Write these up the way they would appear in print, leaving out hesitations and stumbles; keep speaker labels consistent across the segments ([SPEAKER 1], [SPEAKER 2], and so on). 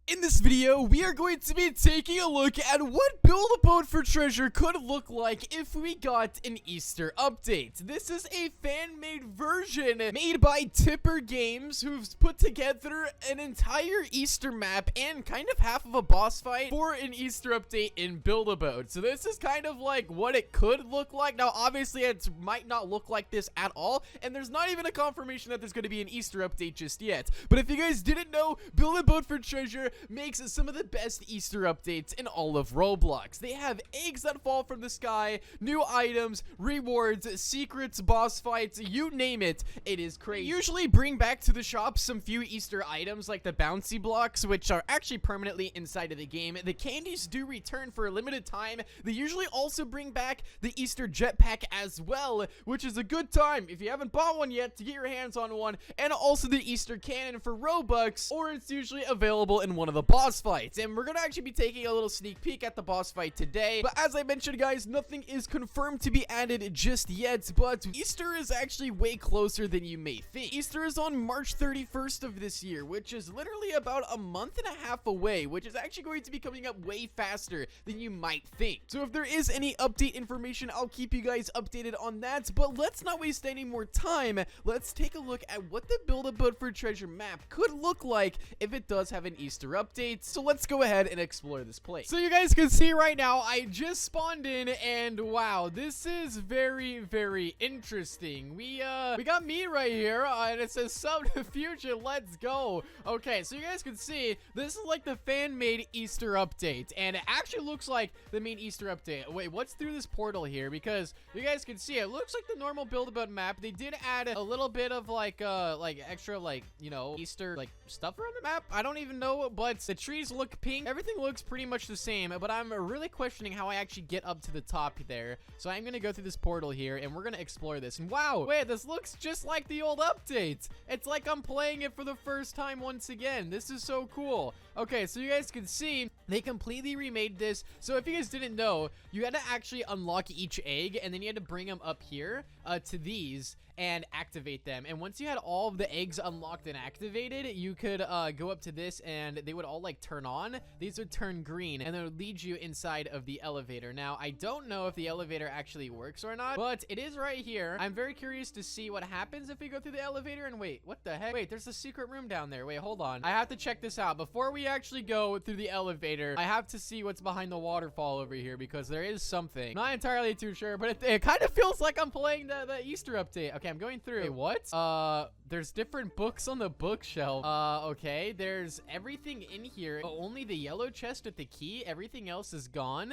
[SPEAKER 1] In this video, we are going to be taking a look at what Build a Boat for Treasure could look like if we got an Easter update. This is a fan-made version made by Tipper Games, who've put together an entire Easter map and kind of half of a boss fight for an Easter update in Build a Boat. So this is kind of like what it could look like. Now, obviously, it might not look like this at all, and there's not even a confirmation that there's going to be an Easter update just yet. But if you guys didn't know, Build a Boat for Treasure makes some of the best Easter updates in all of Roblox. They have eggs that fall from the sky, new items, rewards, secrets, boss fights, you name it. It is crazy. They usually bring back to the shop some few Easter items like the bouncy blocks, which are actually permanently inside of the game. The candies do return for a limited time. They usually also bring back the Easter jetpack as well, which is a good time if you haven't bought one yet to get your hands on one, and also the Easter cannon for Robux, or it's usually available in one of the boss fights. And we're gonna actually be taking a little sneak peek at the boss fight today, but as I mentioned, guys, nothing is confirmed to be added just yet. But Easter is actually way closer than you may think. Easter is on March 31st of this year, which is literally about a month and a half away, which is actually going to be coming up way faster than you might think. So if there is any update information, I'll keep you guys updated on that. But let's not waste any more time. Let's take a look at what the Build a Boat for Treasure map could look like if it does have an Easter update. So let's go ahead and explore this place. So you guys can see right now, I just spawned in, and wow, this is very, very interesting. We got me right here, and it says sub to future, let's go. Okay, so you guys can see, this is like the fan-made Easter update, and it actually looks like the main Easter update. Wait, what's through this portal here? Because you guys can see, it looks like the normal Build-A-Boat map. They did add a little bit of like extra, like, you know, Easter, like, stuff around the map. I don't even know, but the trees look pink. Everything looks pretty much the same, but I'm really questioning how I actually get up to the top there. So I'm gonna go through this portal here, and we're gonna explore this. And wow, wait, this looks just like the old update. It's like I'm playing it for the first time once again. This is so cool. Okay, so you guys can see, they completely remade this. So if you guys didn't know, you had to actually unlock each egg, and then you had to bring them up here to these and activate them. And once you had all of the eggs unlocked and activated, you could go up to this, and they would all like turn on. These would turn green, and it would lead you inside of the elevator. Now, I don't know if the elevator actually works or not, but it is right here. I'm very curious to see what happens if we go through the elevator. And wait, what the heck? Wait, there's a secret room down there. Wait, hold on. I have to check this out. Before we actually go through the elevator, I have to see what's behind the waterfall over here, because there is something. Not entirely too sure, but it kind of feels like I'm playing the Easter update. Okay, I'm going through. Wait, what? There's different books on the bookshelf. Okay, there's everything in here. Only the yellow chest with the key. Everything else is gone.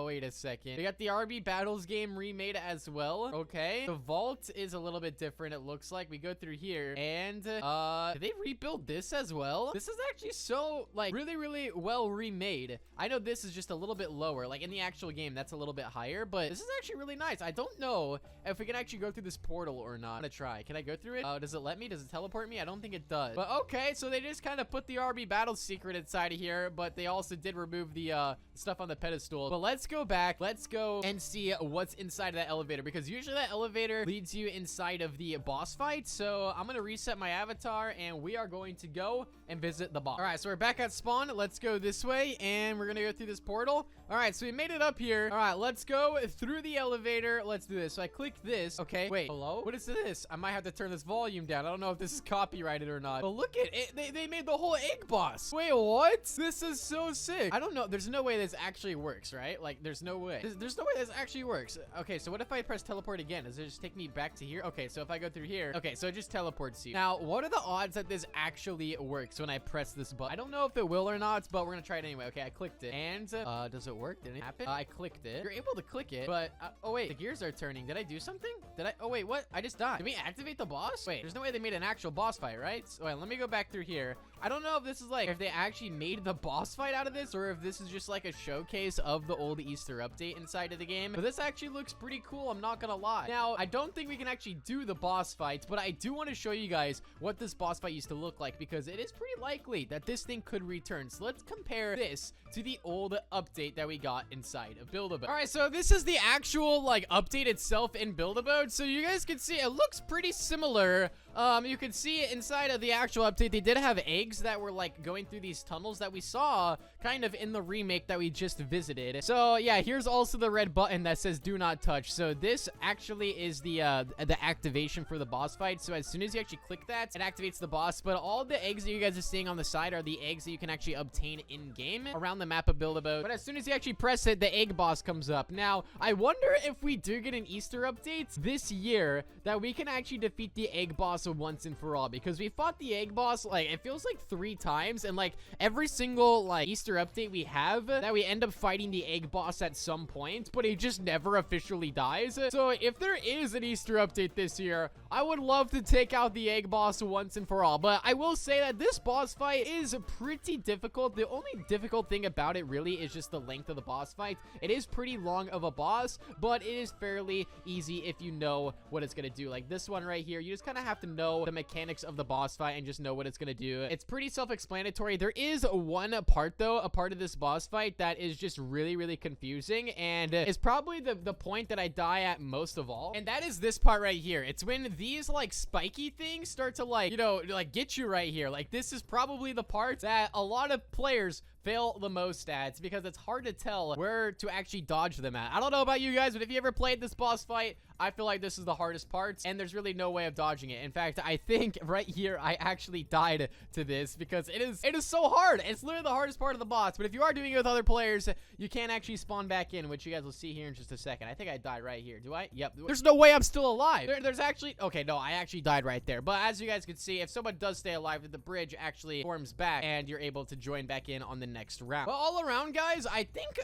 [SPEAKER 1] Wait a second. We got the RB Battles game remade as well. Okay. The vault is a little bit different, it looks like. We go through here, and, did they rebuild this as well? This is actually so, like, really, really well remade. I know this is just a little bit lower. Like, in the actual game, that's a little bit higher, but this is actually really nice. I don't know if we can actually go through this portal or not. I'm gonna try. Can I go through it? Does it let me? Does it teleport me? I don't think it does. But okay, so they just kind of put the RB Battle secret inside of here, but they also did remove the stuff on the pedestal. But let's go back. Let's go and see what's inside of that elevator, because usually that elevator leads you inside of the boss fight. So I'm gonna reset my avatar, and we are going to go and visit the boss. All right, so we're back at spawn. Let's go this way, and we're gonna go through this portal. All right, so we made it up here. All right, let's go through the elevator. Let's do this. So I click this. Okay, wait, hello? What is this? I might have to turn this volume down. I don't know if this is copyrighted or not. But look at it. They made the whole egg boss. Wait, what? This is so sick. I don't know. There's no way this actually works, right? Like, there's no way. There's no way this actually works. Okay, so what if I press teleport again? Does it just take me back to here? Okay, so if I go through here. Okay, so it just teleports you. Now, what are the odds that this actually works when I press this button? I don't know if it will or not, but we're gonna try it anyway. Okay, I clicked it. And, does it work? Did it happen? I clicked it. You're able to click it, but, oh wait, the gears are turning. Did I do something? Oh wait, what? I just died. Did we activate the boss? Wait, there's no way they made an actual boss fight, right? So wait, let me go back through here. I don't know if this is like, if they actually made the boss fight out of this, or if this is just like a showcase of the old Easter update inside of the game. But this actually looks pretty cool, I'm not gonna lie. Now, I don't think we can actually do the boss fights, but I do want to show you guys what this boss fight used to look like, because it is pretty likely that this thing could return. So let's compare this to the old update that we got inside of Build a Boat. All right, so this is the actual like update itself in Build a Boat. So you guys can see it looks pretty similar. You can see inside of the actual update, they did have eggs eggs that were like going through these tunnels that we saw kind of in the remake that we just visited. So yeah, here's also the red button that says do not touch. So this actually is the activation for the boss fight. So as soon as you actually click that, it activates the boss. But all the eggs that you guys are seeing on the side are the eggs that you can actually obtain in game around the map of Build-A-Boat. But as soon as you actually press it, the egg boss comes up. Now I wonder if we do get an Easter update this year that we can actually defeat the egg boss once and for all, because we fought the egg boss like it feels like 3 times, and like every single like Easter update we have that we end up fighting the egg boss at some point, but he just never officially dies. So if there is an Easter update this year, I would love to take out the egg boss once and for all. But I will say that this boss fight is pretty difficult. The only difficult thing about it really is just the length of the boss fight. It is pretty long of a boss, but it is fairly easy if you know what it's gonna do. Like this one right here, you just kind of have to know the mechanics of the boss fight and just know what it's gonna do. It's pretty self-explanatory. There is one part though, a part of this boss fight that is just really confusing, and is probably the point that I die at most of all, and that is this part right here. It's when these like spiky things start to like, you know, like get you right here. Like this is probably the part that a lot of players fail the most at, because it's hard to tell where to actually dodge them at. I don't know about you guys, but if you ever played this boss fight, I feel like this is the hardest part, and there's really no way of dodging it. In fact, I think right here I actually died to this because it is so hard. It's literally the hardest part of the boss. But if you are doing it with other players, you can actually spawn back in, which you guys will see here in just a second. I think I died right here. Do I? Yep. There's no way I'm still alive. There's actually, okay, no, I actually died right there. But as you guys can see, if someone does stay alive, the bridge actually forms back, and you're able to join back in on the next round. But all around, guys, I think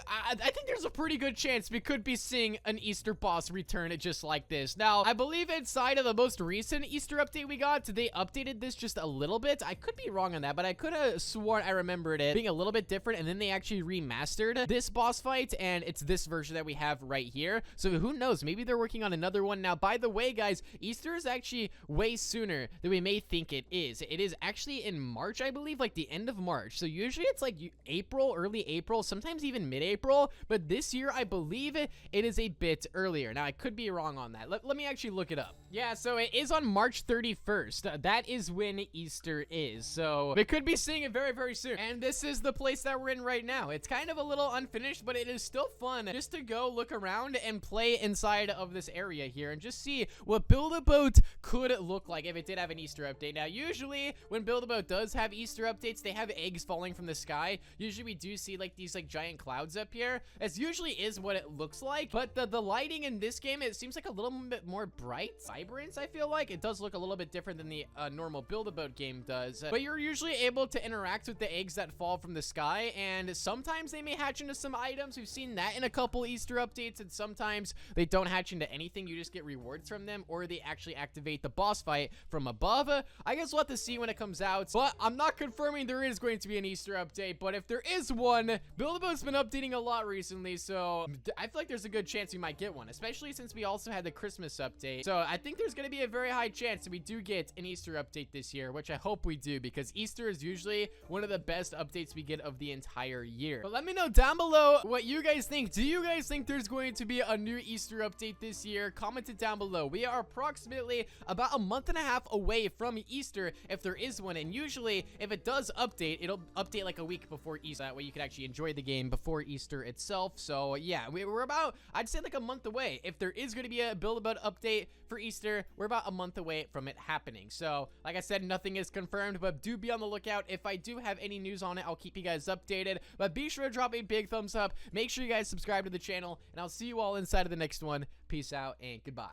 [SPEAKER 1] there's a pretty good chance we could be seeing an Easter boss return just like this. Now, I believe inside of the most recent Easter update we got, they updated this just a little bit. I could be wrong on that, but I could have sworn I remembered it being a little bit different, and then they actually remastered this boss fight, and it's this version that we have right here. So who knows? Maybe they're working on another one. Now, by the way, guys, Easter is actually way sooner than we may think it is. It is actually in March, I believe, like the end of March. So usually it's like April, early April, sometimes even mid-April, but this year I believe it is a bit earlier. Now, I could be wrong on that. Let me actually look it up. Yeah, so it is on March 31st. That is when Easter is. So we could be seeing it very soon. And this is the place that we're in right now. It's kind of a little unfinished, but it is still fun just to go look around and play inside of this area here and just see what Build-A-Boat could look like if it did have an Easter update. Now, usually when Build-A-Boat does have Easter updates, they have eggs falling from the sky. Usually we do see like these like giant clouds up here. As usually is what it looks like, but the lighting in this game, it seems like a little bit more bright, vibrant. I feel like it does look a little bit different than the normal Build-A-Boat game does, but you're usually able to interact with the eggs that fall from the sky, and sometimes they may hatch into some items. We've seen that in a couple Easter updates, and sometimes they don't hatch into anything. You just get rewards from them, or they actually activate the boss fight from above. I guess we'll have to see when it comes out, but I'm not confirming there is going to be an Easter update. But if there is one, Build-A-Boat's been updating a lot recently, so I feel like there's a good chance we might get one, especially since we also had the Christmas update. So I think there's going to be a very high chance that we do get an Easter update this year, which I hope we do, because Easter is usually one of the best updates we get of the entire year. But let me know down below what you guys think. Do you guys think there's going to be a new Easter update this year? Comment it down below. We are approximately about a month and a half away from Easter if there is one, and usually if it does update, it'll update like a week before Easter. That way you can actually enjoy the game before Easter itself. So yeah, we're about, I'd say like a month away. If there is going to be a Build-A-Boat update for Easter, we're about a month away from it happening. So like I said, nothing is confirmed, but do be on the lookout. If I do have any news on it, I'll keep you guys updated. But be sure to drop a big thumbs up. Make sure you guys subscribe to the channel, and I'll see you all inside of the next one. Peace out and goodbye.